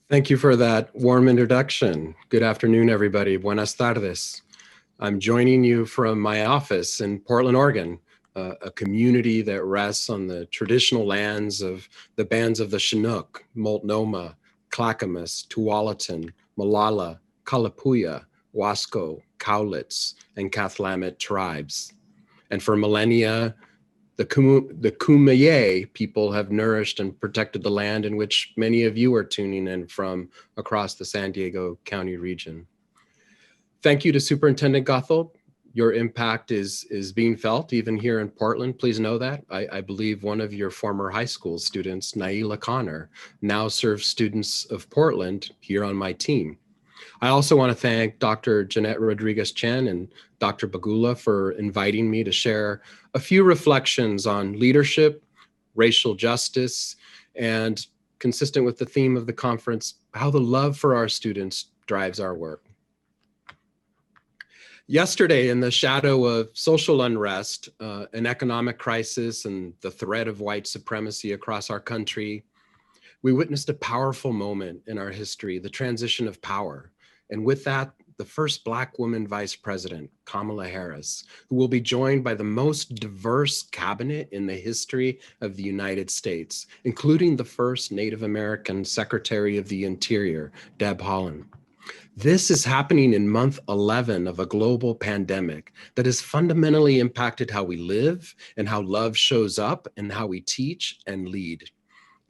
Thank you for that warm introduction. Good afternoon, everybody. Buenas tardes. I'm joining you from my office in Portland, Oregon, a community that rests on the traditional lands of the bands of the Chinook, Multnomah, Clackamas, Tualatin, Molalla, Kalapuya, Wasco, Cowlitz, and Cathlamet tribes. And for millennia, the Kumeyaay people have nourished and protected the land in which many of you are tuning in from across the San Diego County region. Thank you to Superintendent Gothel. Your impact is being felt even here in Portland. Please know that. I believe one of your former high school students, Naila Connor, now serves students of Portland here on my team. I also want to thank Dr. Jeanette Rodriguez-Chen and Dr. Bagula for inviting me to share a few reflections on leadership, racial justice, and consistent with the theme of the conference, how the love for our students drives our work. Yesterday, in the shadow of social unrest, an economic crisis, and the threat of white supremacy across our country, we witnessed a powerful moment in our history, the transition of power. And with that, the first Black woman vice president, Kamala Harris, who will be joined by the most diverse cabinet in the history of the United States, including the first Native American Secretary of the Interior, Deb Haaland. This is happening in month 11 of a global pandemic that has fundamentally impacted how we live and how love shows up and how we teach and lead.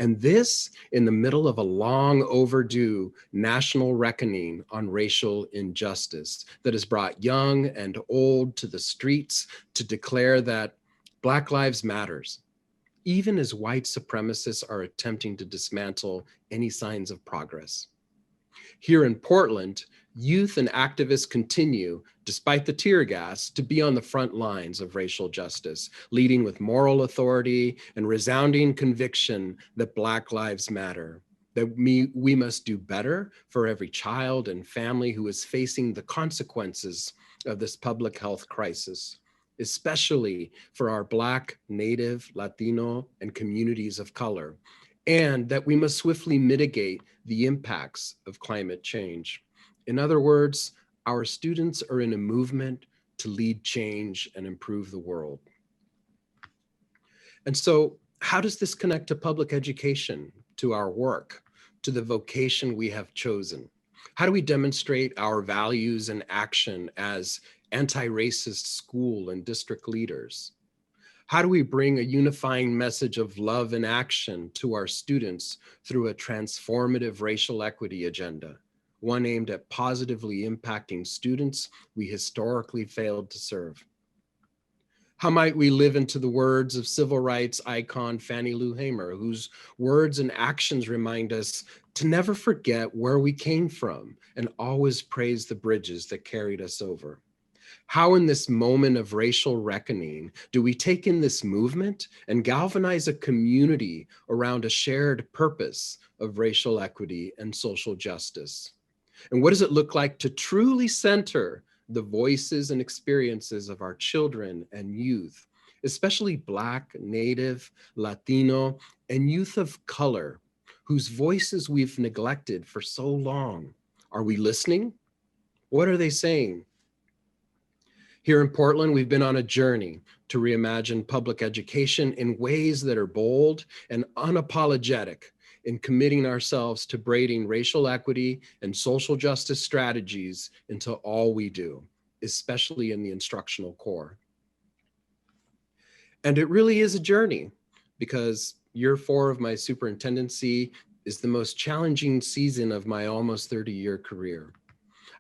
And this in the middle of a long overdue national reckoning on racial injustice that has brought young and old to the streets to declare that Black Lives Matters, even as white supremacists are attempting to dismantle any signs of progress. Here in Portland, youth and activists continue, despite the tear gas, to be on the front lines of racial justice, leading with moral authority and resounding conviction that Black lives matter, that we must do better for every child and family who is facing the consequences of this public health crisis, especially for our Black, Native, Latino, and communities of color, and that we must swiftly mitigate the impacts of climate change. In other words, our students are in a movement to lead change and improve the world. And so, how does this connect to public education, to our work, to the vocation we have chosen? How do we demonstrate our values and action as anti-racist school and district leaders? How do we bring a unifying message of love and action to our students through a transformative racial equity agenda, one aimed at positively impacting students we historically failed to serve? How might we live into the words of civil rights icon Fannie Lou Hamer, whose words and actions remind us to never forget where we came from and always praise the bridges that carried us over? How in this moment of racial reckoning do we take in this movement and galvanize a community around a shared purpose of racial equity and social justice? And what does it look like to truly center the voices and experiences of our children and youth, especially Black, Native, Latino, and youth of color, whose voices we've neglected for so long? Are we listening? What are they saying? Here in Portland, we've been on a journey to reimagine public education in ways that are bold and unapologetic in committing ourselves to braiding racial equity and social justice strategies into all we do, especially in the instructional core. And it really is a journey, because year 4 of my superintendency is the most challenging season of my almost 30-year career.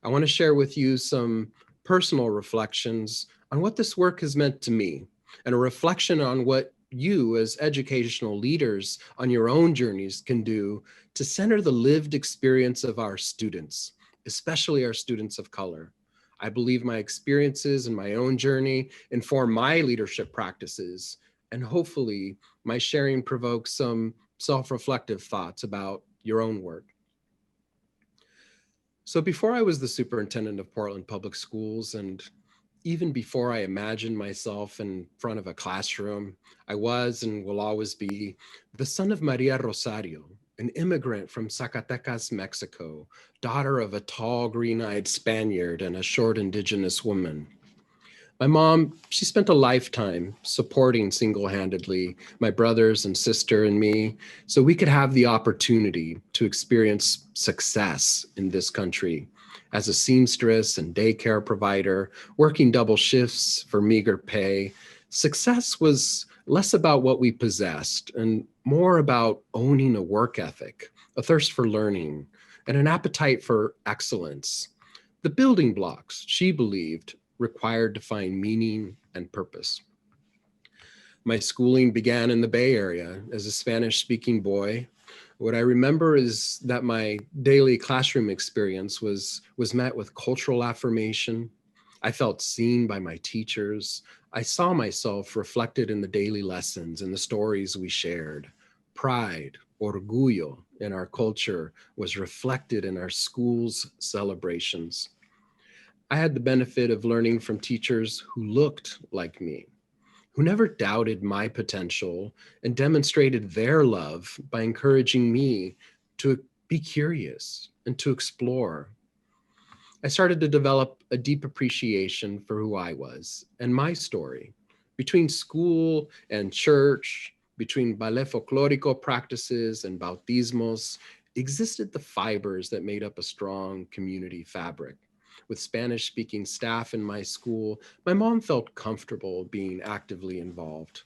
I want to share with you some personal reflections on what this work has meant to me, and a reflection on what you as educational leaders on your own journeys can do to center the lived experience of our students, especially our students of color. I believe my experiences and my own journey inform my leadership practices, and hopefully my sharing provokes some self-reflective thoughts about your own work. So before I was the superintendent of Portland Public Schools, and even before I imagined myself in front of a classroom, I was and will always be the son of Maria Rosario an immigrant from Zacatecas, Mexico, daughter of a tall, green-eyed Spaniard and a short indigenous woman. My mom, she spent a lifetime supporting single-handedly my brothers and sister and me so we could have the opportunity to experience success in this country as a seamstress and daycare provider, working double shifts for meager pay. Success was less about what we possessed and more about owning a work ethic, a thirst for learning, and an appetite for excellence. The building blocks, she believed, required to find meaning and purpose. My schooling began in the Bay Area as a Spanish-speaking boy. What I remember is that my daily classroom experience was met with cultural affirmation. I felt seen by my teachers. I saw myself reflected in the daily lessons and the stories we shared. Pride, orgullo in our culture was reflected in our school's celebrations. I had the benefit of learning from teachers who looked like me, who never doubted my potential and demonstrated their love by encouraging me to be curious and to explore. I started to develop a deep appreciation for who I was and my story. Between school and church, between ballet folklorico practices and bautismos, existed the fibers that made up a strong community fabric. With Spanish-speaking staff in my school, my mom felt comfortable being actively involved.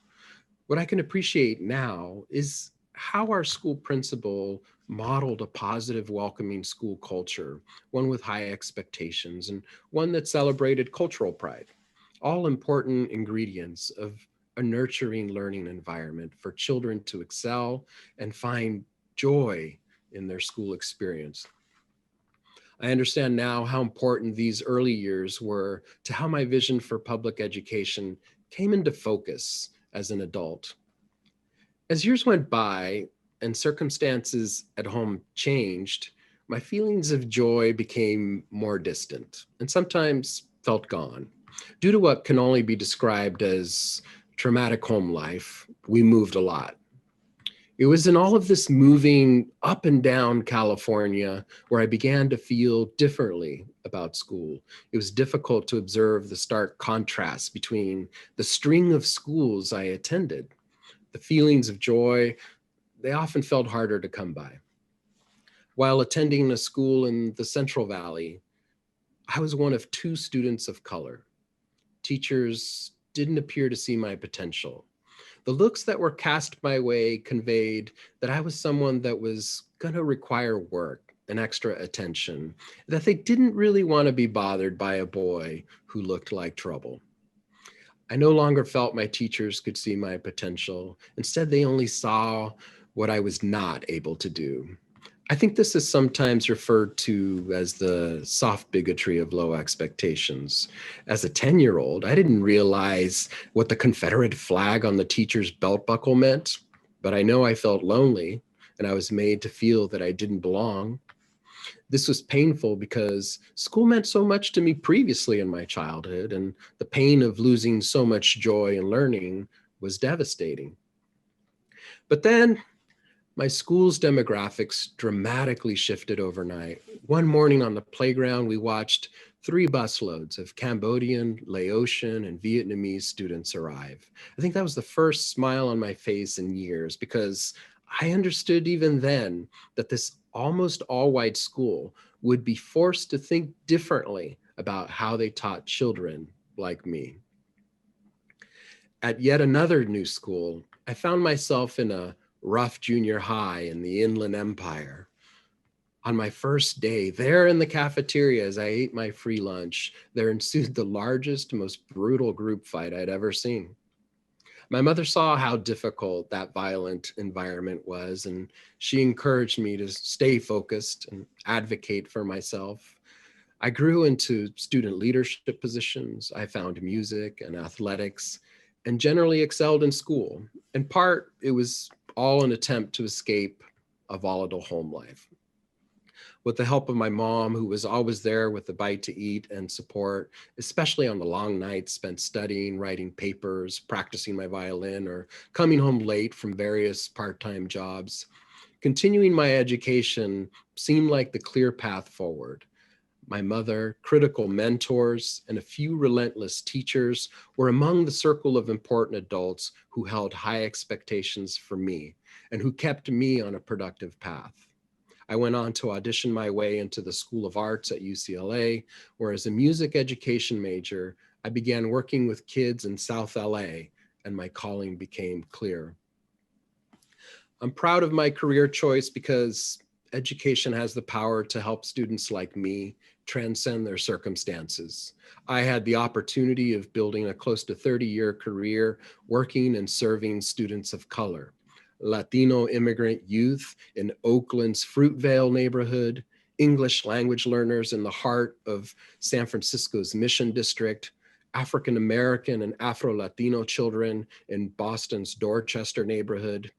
What I can appreciate now is how our school principal modeled a positive, welcoming school culture, one with high expectations and one that celebrated cultural pride, all important ingredients of a nurturing learning environment for children to excel and find joy in their school experience. I understand now how important these early years were to how my vision for public education came into focus as an adult. As years went by and circumstances at home changed, my feelings of joy became more distant and sometimes felt gone. Due to what can only be described as traumatic home life, we moved a lot. It was in all of this moving up and down California where I began to feel differently about school. It was difficult to observe the stark contrast between the string of schools I attended. The feelings of joy, they often felt harder to come by. While attending a school in the Central Valley, I was one of two students of color. Teachers didn't appear to see my potential. The looks that were cast my way conveyed that I was someone that was going to require work and extra attention, that they didn't really want to be bothered by a boy who looked like trouble. I no longer felt my teachers could see my potential. Instead, they only saw what I was not able to do. I think this is sometimes referred to as the soft bigotry of low expectations. As a 10-year-old, I didn't realize what the Confederate flag on the teacher's belt buckle meant, but I know I felt lonely and I was made to feel that I didn't belong. This was painful because school meant so much to me previously in my childhood, and the pain of losing so much joy in learning was devastating. But then my school's demographics dramatically shifted overnight. One morning on the playground, we watched 3 busloads of Cambodian, Laotian, and Vietnamese students arrive. I think that was the first smile on my face in years because I understood even then that this almost all-white school would be forced to think differently about how they taught children like me. At yet another new school, I found myself in a rough junior high in the Inland Empire. On my first day, there in the cafeteria as I ate my free lunch, there ensued the largest, most brutal group fight I'd ever seen. My mother saw how difficult that violent environment was, and she encouraged me to stay focused and advocate for myself. I grew into student leadership positions. I found music and athletics and generally excelled in school. In part, it was all an attempt to escape a volatile home life. With the help of my mom, who was always there with a bite to eat and support, especially on the long nights spent studying, writing papers, practicing my violin, or coming home late from various part-time jobs, Continuing my education seemed like the clear path forward. My mother, critical mentors, and a few relentless teachers were among the circle of important adults who held high expectations for me and who kept me on a productive path. I went on to audition my way into the School of Arts at UCLA, where as a music education major, I began working with kids in South LA, and my calling became clear. I'm proud of my career choice because education has the power to help students like me transcend their circumstances. I had the opportunity of building a close to 30-year career working and serving students of color, Latino immigrant youth in Oakland's Fruitvale neighborhood, English language learners in the heart of San Francisco's Mission District, African American and Afro-Latino children in Boston's Dorchester neighborhood.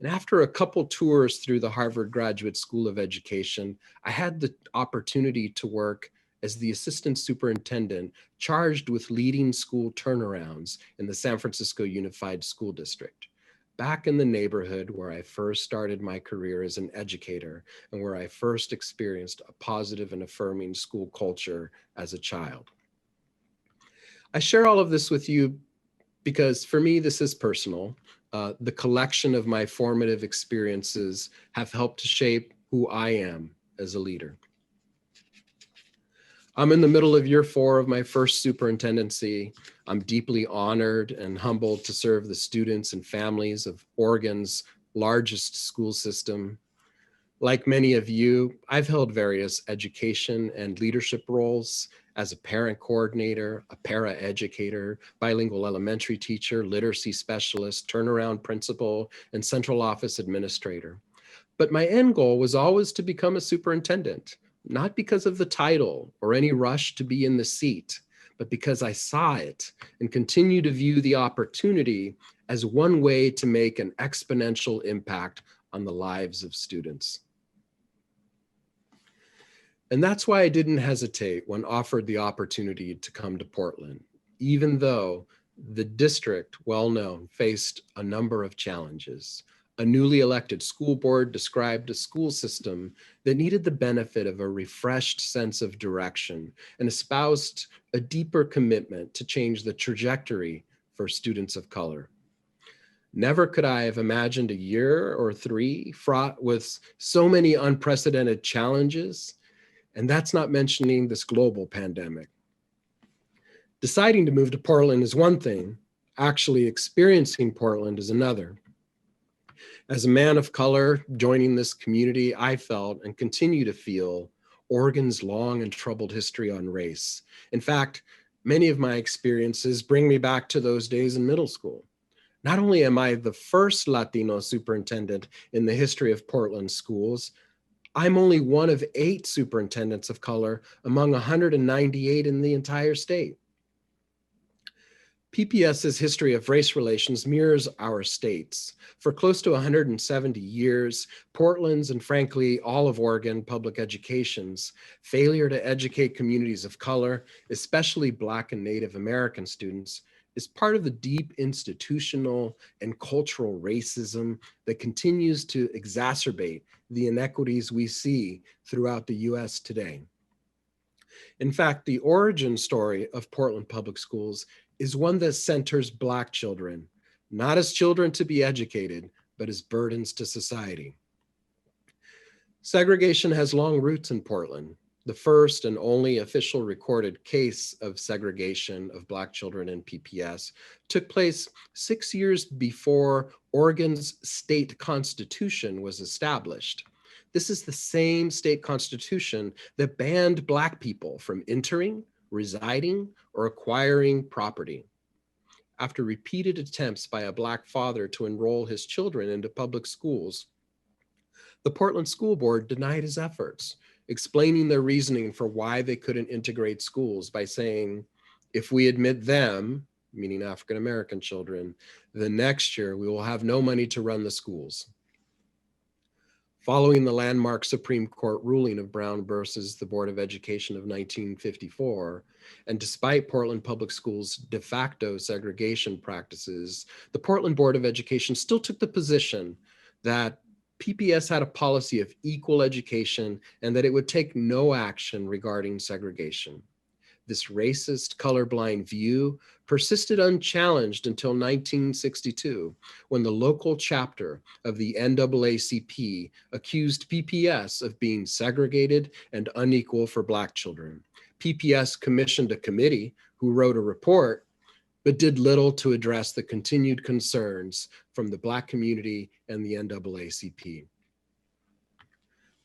And after a couple tours through the Harvard Graduate School of Education, I had the opportunity to work as the assistant superintendent charged with leading school turnarounds in the San Francisco Unified School District, back in the neighborhood where I first started my career as an educator and where I first experienced a positive and affirming school culture as a child. I share all of this with you because for me, this is personal. The collection of my formative experiences have helped to shape who I am as a leader. I'm in the middle of year 4 of my first superintendency. I'm deeply honored and humbled to serve the students and families of Oregon's largest school system. Like many of you, I've held various education and leadership roles as a parent coordinator, a para-educator, bilingual elementary teacher, literacy specialist, turnaround principal, and central office administrator. But my end goal was always to become a superintendent, not because of the title or any rush to be in the seat, but because I saw it and continue to view the opportunity as one way to make an exponential impact on the lives of students. And that's why I didn't hesitate when offered the opportunity to come to Portland, even though the district, well known, faced a number of challenges. A newly elected school board described a school system that needed the benefit of a refreshed sense of direction and espoused a deeper commitment to change the trajectory for students of color. Never could I have imagined a year or 3 fraught with so many unprecedented challenges. And that's not mentioning this global pandemic. Deciding to move to Portland is one thing, actually experiencing Portland is another. As a man of color joining this community, I felt and continue to feel Oregon's long and troubled history on race. In fact, many of my experiences bring me back to those days in middle school. Not only am I the first Latino superintendent in the history of Portland schools, I'm only one of 8 superintendents of color among 198 in the entire state. PPS's history of race relations mirrors our state's. For close to 170 years, Portland's and frankly, all of Oregon public education's failure to educate communities of color, especially Black and Native American students, is part of the deep institutional and cultural racism that continues to exacerbate the inequities we see throughout the US today. In fact, the origin story of Portland Public Schools is one that centers Black children, not as children to be educated, but as burdens to society. Segregation has long roots in Portland. The first and only official recorded case of segregation of Black children in PPS took place 6 years before Oregon's state constitution was established. This is the same state constitution that banned Black people from entering, residing, or acquiring property. After repeated attempts by a Black father to enroll his children into public schools, the Portland School Board denied his efforts, explaining their reasoning for why they couldn't integrate schools by saying, if we admit them, meaning African-American children, the next year we will have no money to run the schools. Following the landmark Supreme Court ruling of Brown versus the Board of Education of 1954, and despite Portland Public Schools' de facto segregation practices, the Portland Board of Education still took the position that PPS had a policy of equal education and that it would take no action regarding segregation. This racist, colorblind view persisted unchallenged until 1962, when the local chapter of the NAACP accused PPS of being segregated and unequal for Black children. PPS commissioned a committee who wrote a report, but did little to address the continued concerns from the Black community and the NAACP.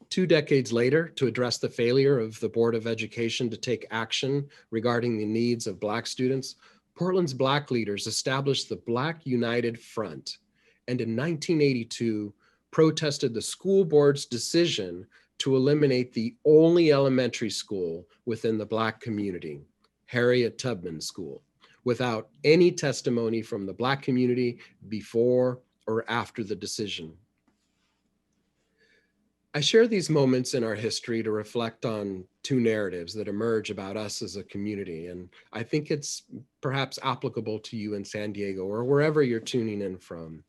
2 decades later, to address the failure of the Board of Education to take action regarding the needs of Black students, Portland's Black leaders established the Black United Front, and in 1982, protested the school board's decision to eliminate the only elementary school within the Black community, Harriet Tubman School, without any testimony from the Black community before or after the decision. I share these moments in our history to reflect on two narratives that emerge about us as a community, and I think it's perhaps applicable to you in San Diego or wherever you're tuning in from.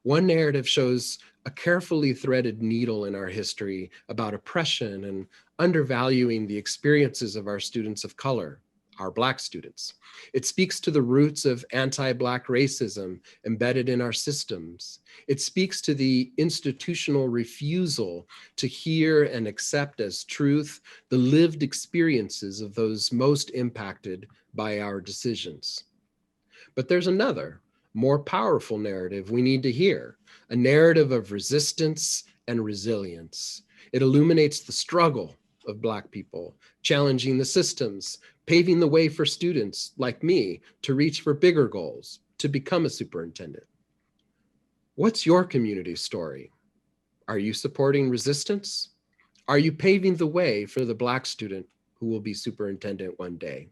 One narrative shows a carefully threaded needle in our history about oppression and undervaluing the experiences of our students of color, our Black students. It speaks to the roots of anti-Black racism embedded in our systems. It speaks to the institutional refusal to hear and accept as truth the lived experiences of those most impacted by our decisions. But there's another, more powerful narrative we need to hear, a narrative of resistance and resilience. It illuminates the struggle of Black people, challenging the systems, paving the way for students like me to reach for bigger goals, to become a superintendent. What's your community story? Are you supporting resistance? Are you paving the way for the Black student who will be superintendent one day?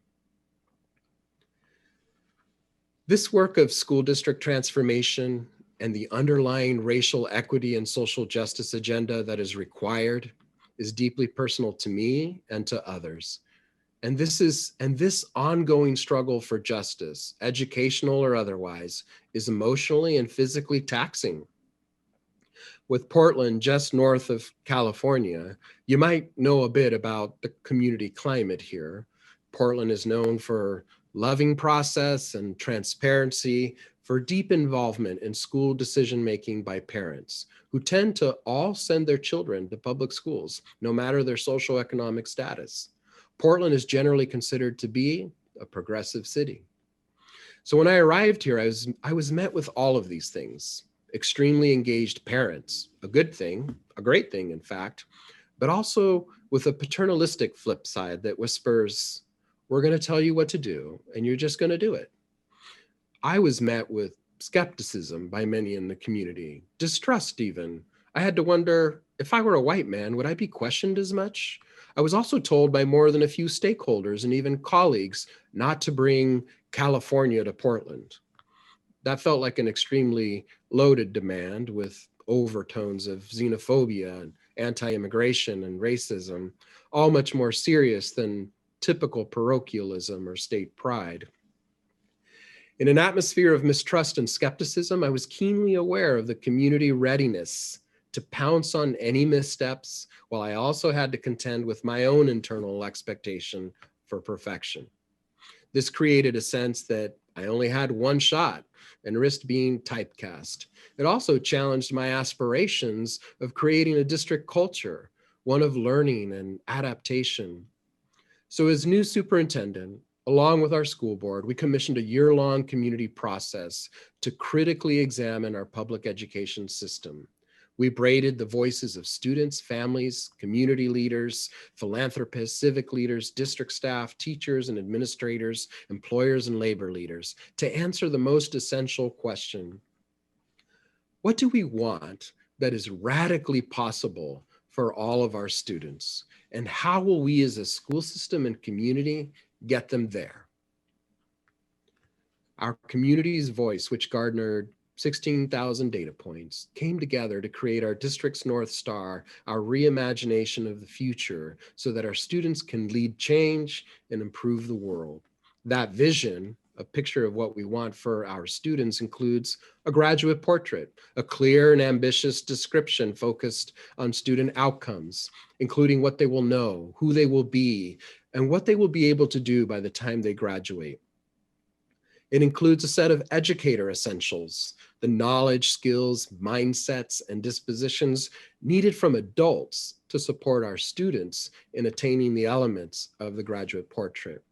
This work of school district transformation and the underlying racial equity and social justice agenda that is required is deeply personal to me and to others. And this ongoing struggle for justice, educational or otherwise, is emotionally and physically taxing. With Portland just north of California, you might know a bit about the community climate here. Portland is known for loving process and transparency, for deep involvement in school decision-making by parents who tend to all send their children to public schools, no matter their socioeconomic status. Portland is generally considered to be a progressive city. So when I arrived here, I was met with all of these things. Extremely engaged parents, a good thing, a great thing, in fact, but also with a paternalistic flip side that whispers, we're going to tell you what to do, and you're just going to do it. I was met with skepticism by many in the community, distrust even. I had to wonder, if I were a white man, would I be questioned as much? I was also told by more than a few stakeholders and even colleagues not to bring California to Portland. That felt like an extremely loaded demand with overtones of xenophobia and anti-immigration and racism, all much more serious than typical parochialism or state pride. In an atmosphere of mistrust and skepticism, I was keenly aware of the community readiness to pounce on any missteps, while I also had to contend with my own internal expectation for perfection. This created a sense that I only had one shot and risked being typecast. It also challenged my aspirations of creating a district culture, one of learning and adaptation. So as new superintendent, along with our school board, we commissioned a year-long community process to critically examine our public education system. We braided the voices of students, families, community leaders, philanthropists, civic leaders, district staff, teachers and administrators, employers and labor leaders to answer the most essential question: what do we want that is radically possible for all of our students? And how will we as a school system and community get them there? Our community's voice, which garnered 16,000 data points, came together to create our district's North Star, our reimagination of the future, so that our students can lead change and improve the world. That vision A picture of what we want for our students includes a graduate portrait, a clear and ambitious description focused on student outcomes, including what they will know, who they will be, and what they will be able to do by the time they graduate. It includes a set of educator essentials, the knowledge, skills, mindsets, and dispositions needed from adults to support our students in attaining the elements of the graduate portrait.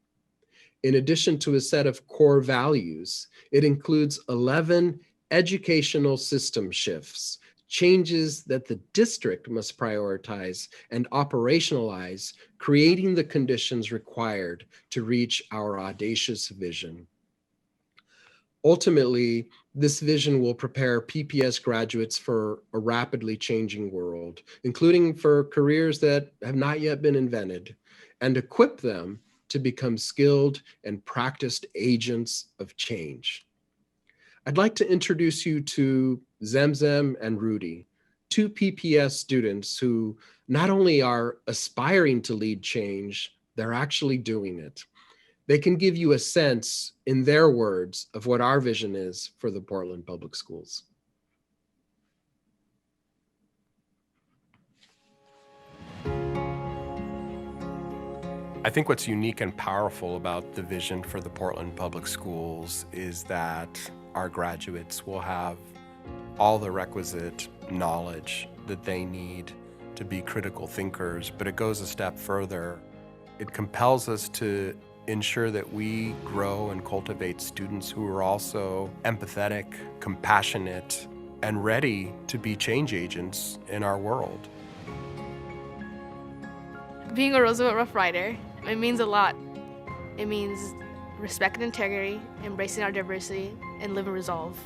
In addition to a set of core values, it includes 11 educational system shifts, changes that the district must prioritize and operationalize, creating the conditions required to reach our audacious vision. Ultimately, this vision will prepare PPS graduates for a rapidly changing world, including for careers that have not yet been invented, and equip them to become skilled and practiced agents of change. I'd like to introduce you to Zemzem and Rudy, two PPS students who not only are aspiring to lead change, they're actually doing it. They can give you a sense, in their words, of what our vision is for the Portland Public Schools. I think what's unique and powerful about the vision for the Portland Public Schools is that our graduates will have all the requisite knowledge that they need to be critical thinkers, but it goes a step further. It compels us to ensure that we grow and cultivate students who are also empathetic, compassionate, and ready to be change agents in our world. Being a Roosevelt Rough Rider, it means a lot. It means respect and integrity, embracing our diversity, and live in resolve.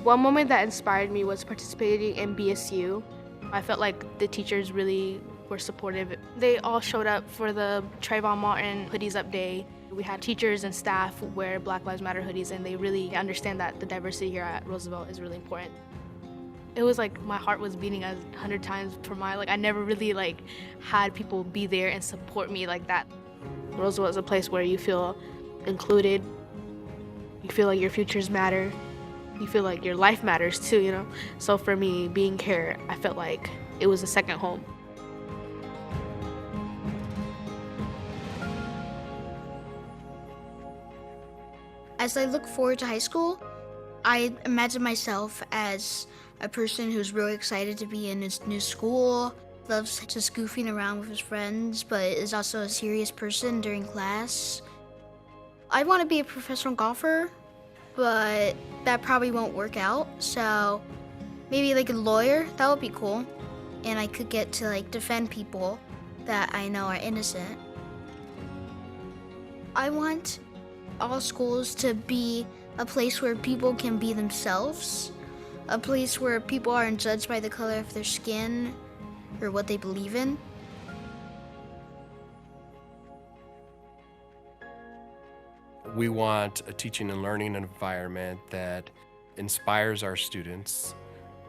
One moment that inspired me was participating in BSU. I felt like the teachers really were supportive. They all showed up for the Trayvon Martin Hoodies Up Day. We had teachers and staff wear Black Lives Matter hoodies, and they really understand that the diversity here at Roosevelt is really important. It was like my heart was beating 100 times per mile. I never really had people be there and support me like that. Roosevelt is a place where you feel included, you feel like your futures matter, you feel like your life matters too, you know? So for me, being here, I felt like it was a second home. As I look forward to high school, I imagine myself as a person who's really excited to be in his new school, loves just goofing around with his friends, but is also a serious person during class. I want to be a professional golfer, but that probably won't work out, so maybe a lawyer, that would be cool. And I could get to defend people that I know are innocent. I want all schools to be a place where people can be themselves, a place where people aren't judged by the color of their skin or what they believe in. We want a teaching and learning environment that inspires our students.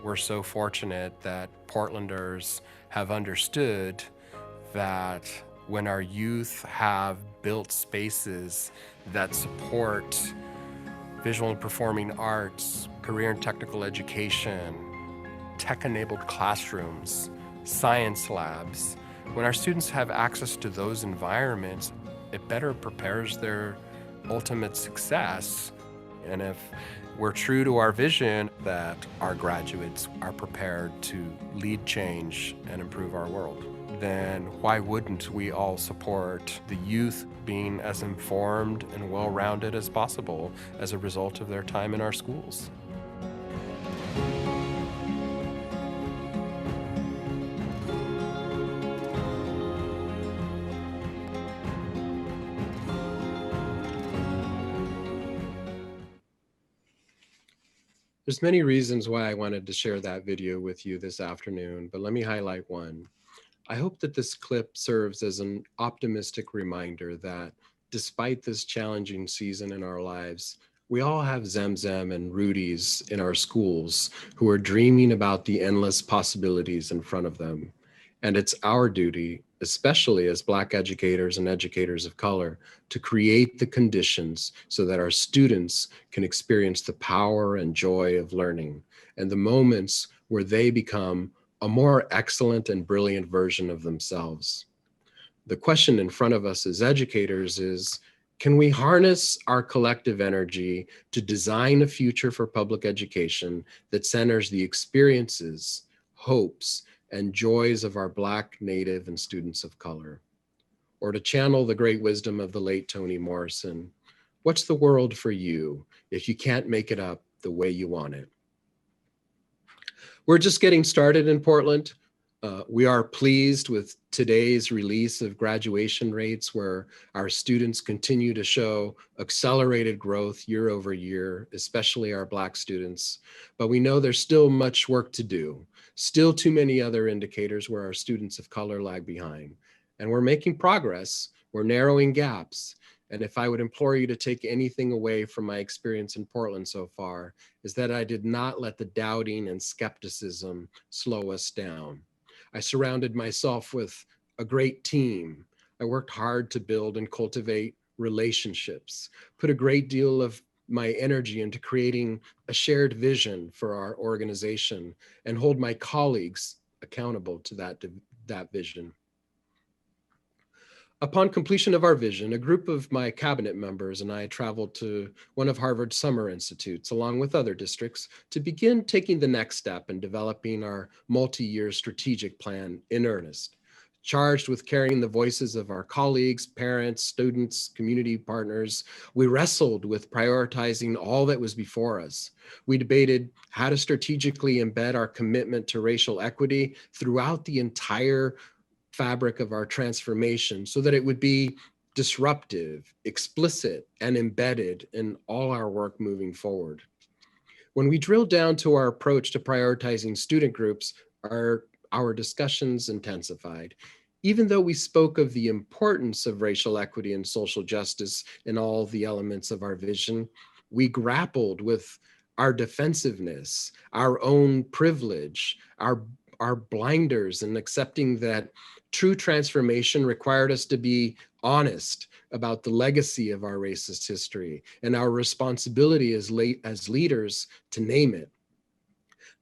We're so fortunate that Portlanders have understood that when our youth have built spaces that support visual and performing arts, career and technical education, tech-enabled classrooms, science labs, when our students have access to those environments, it better prepares their ultimate success. And if we're true to our vision that our graduates are prepared to lead change and improve our world, then why wouldn't we all support the youth being as informed and well-rounded as possible as a result of their time in our schools? There's many reasons why I wanted to share that video with you this afternoon, but let me highlight one. I hope that this clip serves as an optimistic reminder that despite this challenging season in our lives, we all have Zemzem and Rudy's in our schools who are dreaming about the endless possibilities in front of them. And it's our duty especially as Black educators and educators of color, to create the conditions so that our students can experience the power and joy of learning and the moments where they become a more excellent and brilliant version of themselves. The question in front of us as educators is, can we harness our collective energy to design a future for public education that centers the experiences, hopes, and joys of our Black, Native, and students of color? Or to channel the great wisdom of the late Toni Morrison, what's the world for you if you can't make it up the way you want it? We're just getting started in Portland. We are pleased with today's release of graduation rates, where our students continue to show accelerated growth year over year, especially our Black students. But we know there's still much work to do, still too many other indicators where our students of color lag behind. And we're making progress, we're narrowing gaps. And if I would implore you to take anything away from my experience in Portland so far, is that I did not let the doubting and skepticism slow us down. I surrounded myself with a great team. I worked hard to build and cultivate relationships, put a great deal of my energy into creating a shared vision for our organization, and hold my colleagues accountable to that vision. Upon completion of our vision, a group of my cabinet members and I traveled to one of Harvard's summer institutes, along with other districts, to begin taking the next step in developing our multi-year strategic plan in earnest. Charged with carrying the voices of our colleagues, parents, students, community partners, we wrestled with prioritizing all that was before us. We debated how to strategically embed our commitment to racial equity throughout the entire fabric of our transformation so that it would be disruptive, explicit, and embedded in all our work moving forward. When we drilled down to our approach to prioritizing student groups, our discussions intensified. Even though we spoke of the importance of racial equity and social justice in all the elements of our vision, we grappled with our defensiveness, our own privilege, our blinders, and accepting that true transformation required us to be honest about the legacy of our racist history and our responsibility as leaders to name it.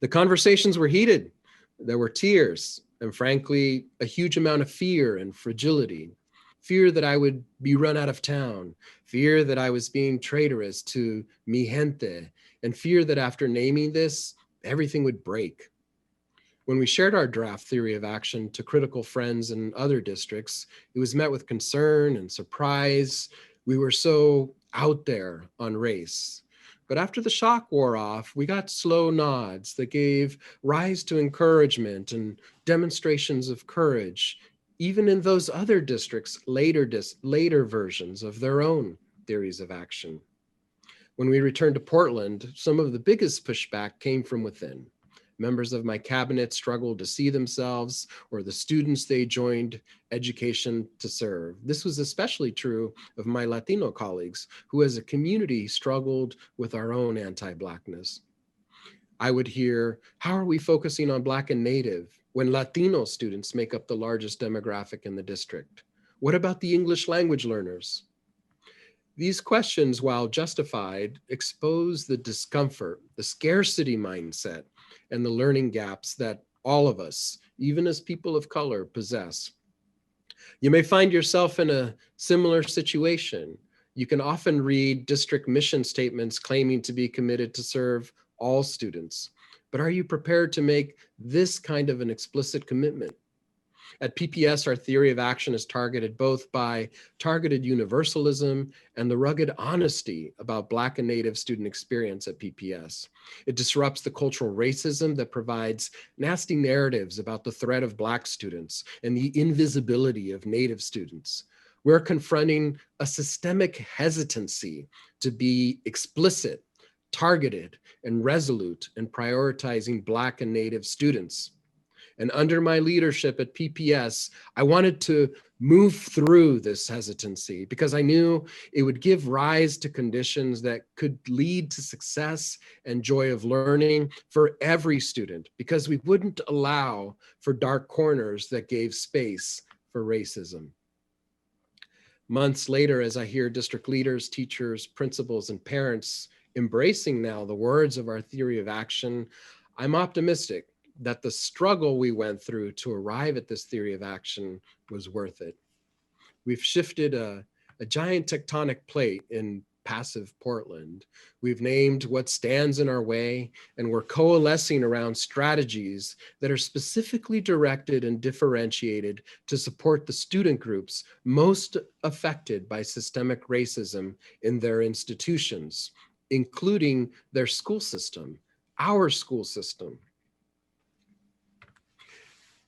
The conversations were heated. There were tears and, frankly, a huge amount of fear and fragility. Fear that I would be run out of town, fear that I was being traitorous to mi gente, and fear that after naming this, everything would break. When we shared our draft theory of action to critical friends in other districts, it was met with concern and surprise. We were so out there on race. But after the shock wore off, we got slow nods that gave rise to encouragement and demonstrations of courage, even in those other districts' later versions of their own theories of action. When we returned to Portland, some of the biggest pushback came from within. Members of my cabinet struggled to see themselves or the students they joined education to serve. This was especially true of my Latino colleagues, who as a community struggled with our own anti-Blackness. I would hear, how are we focusing on Black and Native when Latino students make up the largest demographic in the district? What about the English language learners? These questions, while justified, expose the discomfort, the scarcity mindset, and the learning gaps that all of us, even as people of color, possess. You may find yourself in a similar situation. You can often read district mission statements claiming to be committed to serve all students. But are you prepared to make this kind of an explicit commitment? At PPS, our theory of action is targeted both by targeted universalism and the rugged honesty about Black and Native student experience at PPS. It disrupts the cultural racism that provides nasty narratives about the threat of Black students and the invisibility of Native students. We're confronting a systemic hesitancy to be explicit, targeted, and resolute in prioritizing Black and Native students. And under my leadership at PPS, I wanted to move through this hesitancy because I knew it would give rise to conditions that could lead to success and joy of learning for every student, because we wouldn't allow for dark corners that gave space for racism. Months later, as I hear district leaders, teachers, principals, and parents embracing now the words of our theory of action, I'm optimistic that the struggle we went through to arrive at this theory of action was worth it. We've shifted a giant tectonic plate in passive Portland. We've named what stands in our way, and we're coalescing around strategies that are specifically directed and differentiated to support the student groups most affected by systemic racism in their institutions, including their school system, our school system.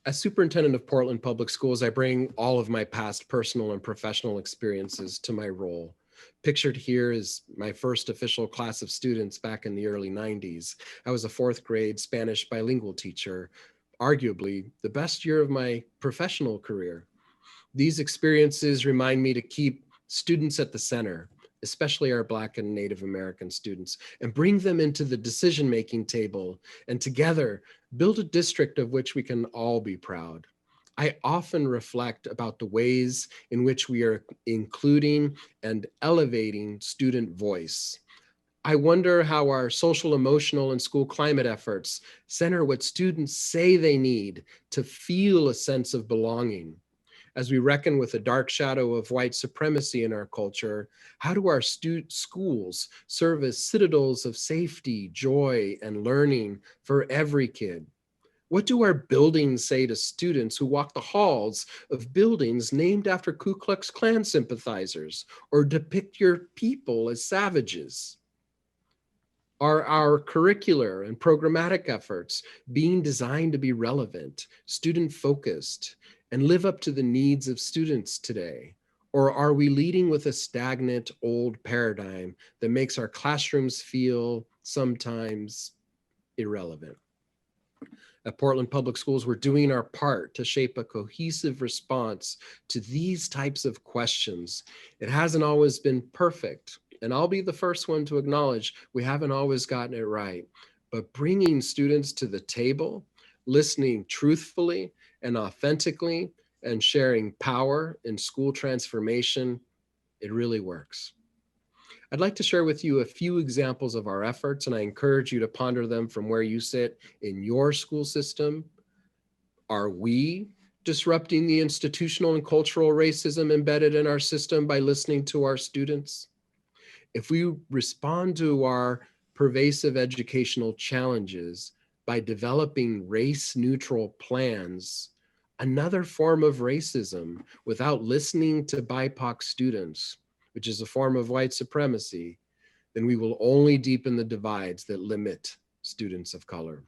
As superintendent of Portland Public Schools, I bring all of my past personal and professional experiences to my role. Pictured here is my first official class of students back in the early 90s. I was a fourth grade Spanish bilingual teacher, arguably the best year of my professional career. These experiences remind me to keep students at the center, especially our Black and Native American students, and bring them into the decision-making table, and together build a district of which we can all be proud. I often reflect about the ways in which we are including and elevating student voice. I wonder how our social, emotional, and school climate efforts center what students say they need to feel a sense of belonging. As we reckon with the dark shadow of white supremacy in our culture, how do our schools serve as citadels of safety, joy, and learning for every kid? What do our buildings say to students who walk the halls of buildings named after Ku Klux Klan sympathizers or depict your people as savages? Are our curricular and programmatic efforts being designed to be relevant, student-focused, and live up to the needs of students today? Or are we leading with a stagnant old paradigm that makes our classrooms feel sometimes irrelevant? At Portland Public Schools, we're doing our part to shape a cohesive response to these types of questions. It hasn't always been perfect, and I'll be the first one to acknowledge we haven't always gotten it right. But bringing students to the table, listening truthfully and authentically, and sharing power in school transformation, it really works. I'd like to share with you a few examples of our efforts, and I encourage you to ponder them from where you sit in your school system. Are we disrupting the institutional and cultural racism embedded in our system by listening to our students? If we respond to our pervasive educational challenges by developing race-neutral plans, another form of racism without listening to BIPOC students, which is a form of white supremacy, then we will only deepen the divides that limit students of color.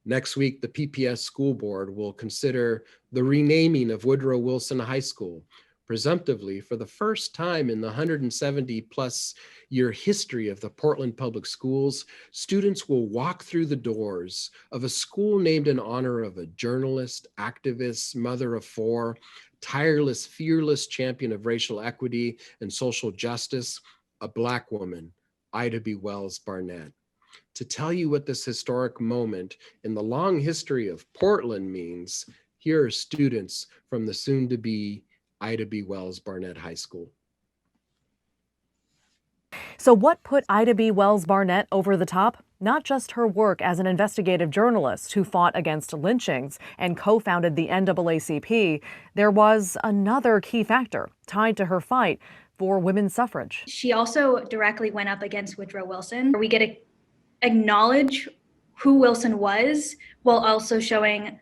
Next week, the PPS School Board will consider the renaming of Woodrow Wilson High School. Presumptively, for the first time in the 170-plus year history of the Portland Public Schools, students will walk through the doors of a school named in honor of a journalist, activist, mother of four, tireless, fearless champion of racial equity and social justice, a Black woman, Ida B. Wells Barnett. To tell you what this historic moment in the long history of Portland means, here are students from the soon-to-be Ida B. Wells Barnett High School. So what put Ida B. Wells Barnett over the top? Not just her work as an investigative journalist who fought against lynchings and co-founded the NAACP, there was another key factor tied to her fight for women's suffrage. She also directly went up against Woodrow Wilson. We get to acknowledge who Wilson was while also showing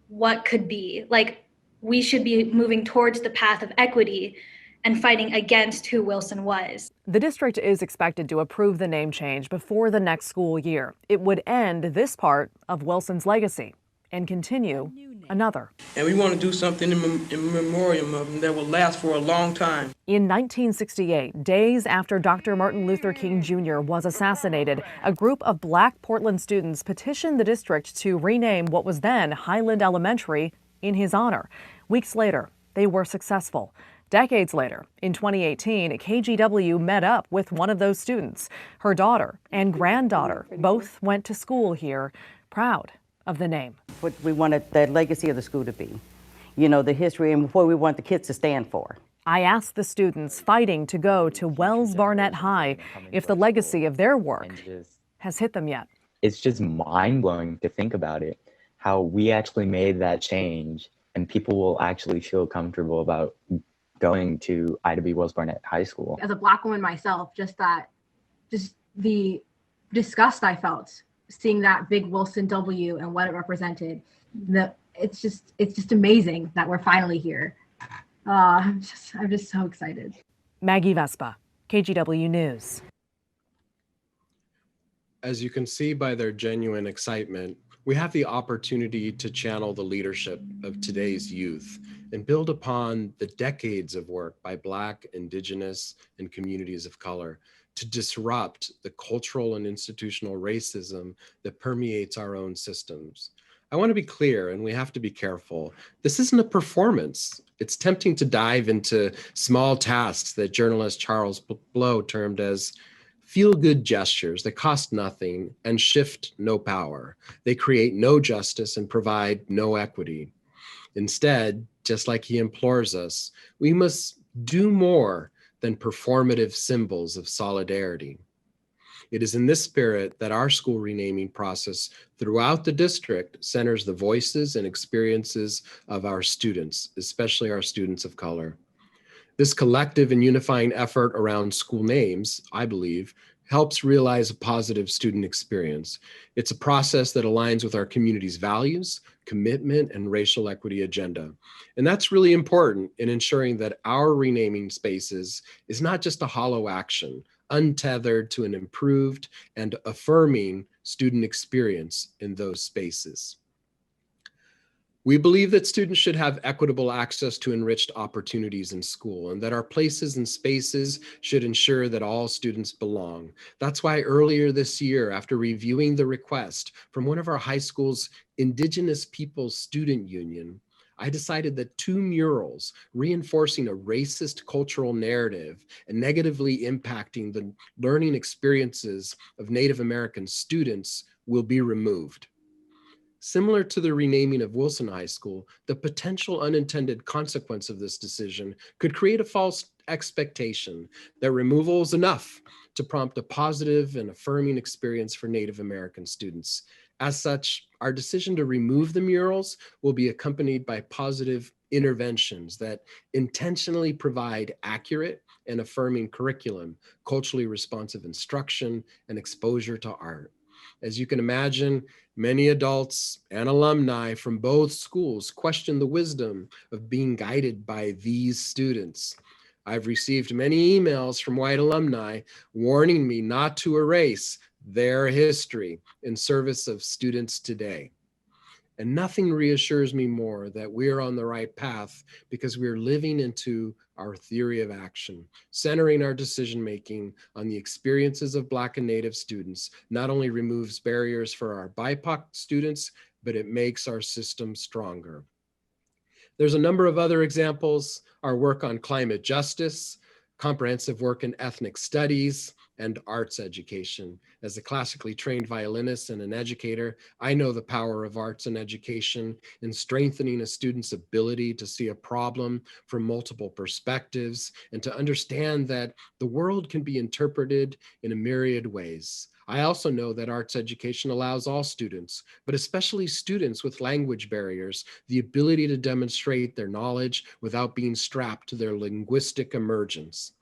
what could be. Like, we should be moving towards the path of equity and fighting against who Wilson was. The district is expected to approve the name change before the next school year. It would end this part of Wilson's legacy and continue another. And we want to do something in memoriam of him that will last for a long time. In 1968, days after Dr. Martin Luther King Jr. was assassinated, a group of Black Portland students petitioned the district to rename what was then Highland Elementary in his honor. Weeks later, they were successful. Decades later, in 2018, KGW met up with one of those students. Her daughter and granddaughter both went to school here, proud of the name. What we wanted the legacy of the school to be. the history and what we want the kids to stand for. I asked the students fighting to go to Wells Barnett High if the legacy of their work has hit them yet. It's just mind-blowing to think about it, how we actually made that change and people will actually feel comfortable about going to Ida B. Wells Barnett High School. As a Black woman myself, just the disgust I felt seeing that big Wilson W and what it represented. It's just amazing that we're finally here. I'm just so excited. Maggie Vespa, KGW News. As you can see by their genuine excitement, we have the opportunity to channel the leadership of today's youth and build upon the decades of work by Black, Indigenous, and communities of color to disrupt the cultural and institutional racism that permeates our own systems. I want to be clear, and we have to be careful. This isn't a performance. It's tempting to dive into small tasks that journalist Charles Blow termed as feel-good gestures that cost nothing and shift no power. They create no justice and provide no equity. Instead, just like he implores us, we must do more than performative symbols of solidarity. It is in this spirit that our school renaming process throughout the district centers the voices and experiences of our students, especially our students of color. This collective and unifying effort around school names, I believe, helps realize a positive student experience. It's a process that aligns with our community's values, commitment, and racial equity agenda. And that's really important in ensuring that our renaming spaces is not just a hollow action, untethered to an improved and affirming student experience in those spaces. We believe that students should have equitable access to enriched opportunities in school and that our places and spaces should ensure that all students belong. That's why earlier this year, after reviewing the request from one of our high school's Indigenous Peoples Student Union, I decided that 2 murals reinforcing a racist cultural narrative and negatively impacting the learning experiences of Native American students will be removed. Similar to the renaming of Wilson High School, the potential unintended consequence of this decision could create a false expectation that removal is enough to prompt a positive and affirming experience for Native American students. As such, our decision to remove the murals will be accompanied by positive interventions that intentionally provide accurate and affirming curriculum, culturally responsive instruction, and exposure to art. As you can imagine, many adults and alumni from both schools question the wisdom of being guided by these students. I've received many emails from white alumni warning me not to erase their history in service of students today. And nothing reassures me more that we're on the right path because we're living into our theory of action, centering our decision-making on the experiences of Black and Native students not only removes barriers for our BIPOC students, but it makes our system stronger. There's a number of other examples: our work on climate justice, comprehensive work in ethnic studies, and arts education. As a classically trained violinist and an educator, I know the power of arts and education in strengthening a student's ability to see a problem from multiple perspectives and to understand that the world can be interpreted in a myriad ways. I also know that arts education allows all students, but especially students with language barriers, the ability to demonstrate their knowledge without being strapped to their linguistic emergence.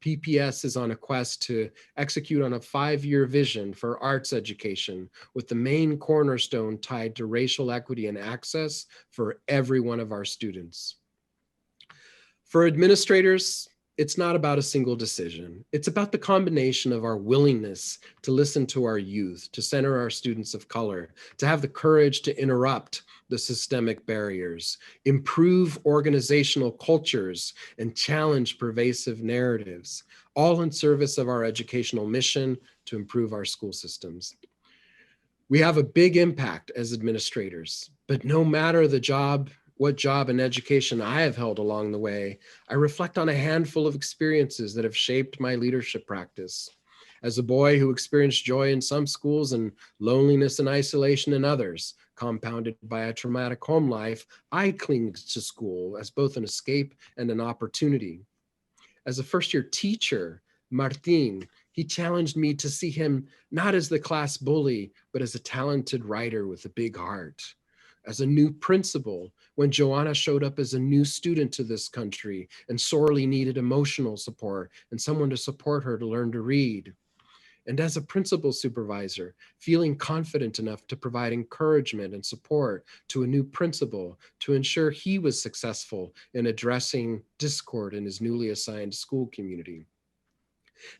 PPS is on a quest to execute on a 5-year vision for arts education, with the main cornerstone tied to racial equity and access for every one of our students. For administrators, it's not about a single decision. It's about the combination of our willingness to listen to our youth, to center our students of color, to have the courage to interrupt the systemic barriers, improve organizational cultures, and challenge pervasive narratives, all in service of our educational mission to improve our school systems. We have a big impact as administrators, but no matter what job and education I have held along the way, I reflect on a handful of experiences that have shaped my leadership practice. As a boy who experienced joy in some schools and loneliness and isolation in others, compounded by a traumatic home life, I cling to school as both an escape and an opportunity. As a first-year teacher, Martin, he challenged me to see him not as the class bully, but as a talented writer with a big heart. As a new principal, when Joanna showed up as a new student to this country and sorely needed emotional support and someone to support her to learn to read. And as a principal supervisor, feeling confident enough to provide encouragement and support to a new principal to ensure he was successful in addressing discord in his newly assigned school community.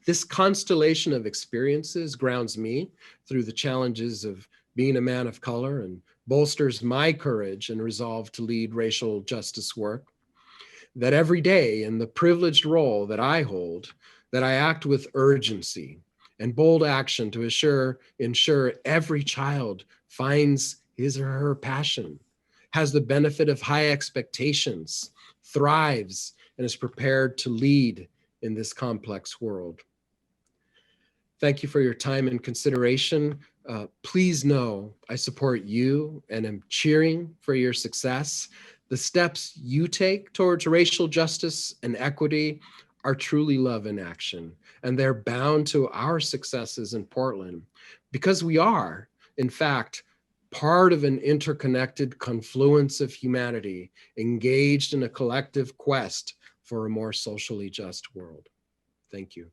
This constellation of experiences grounds me through the challenges of being a man of color and bolsters my courage and resolve to lead racial justice work. That every day in the privileged role that I hold, that I act with urgency and bold action to ensure every child finds his or her passion, has the benefit of high expectations, thrives, and is prepared to lead in this complex world. Thank you for your time and consideration. Please know I support you and am cheering for your success. The steps you take towards racial justice and equity are truly love in action, and they're bound to our successes in Portland because we are, in fact, part of an interconnected confluence of humanity engaged in a collective quest for a more socially just world. Thank you.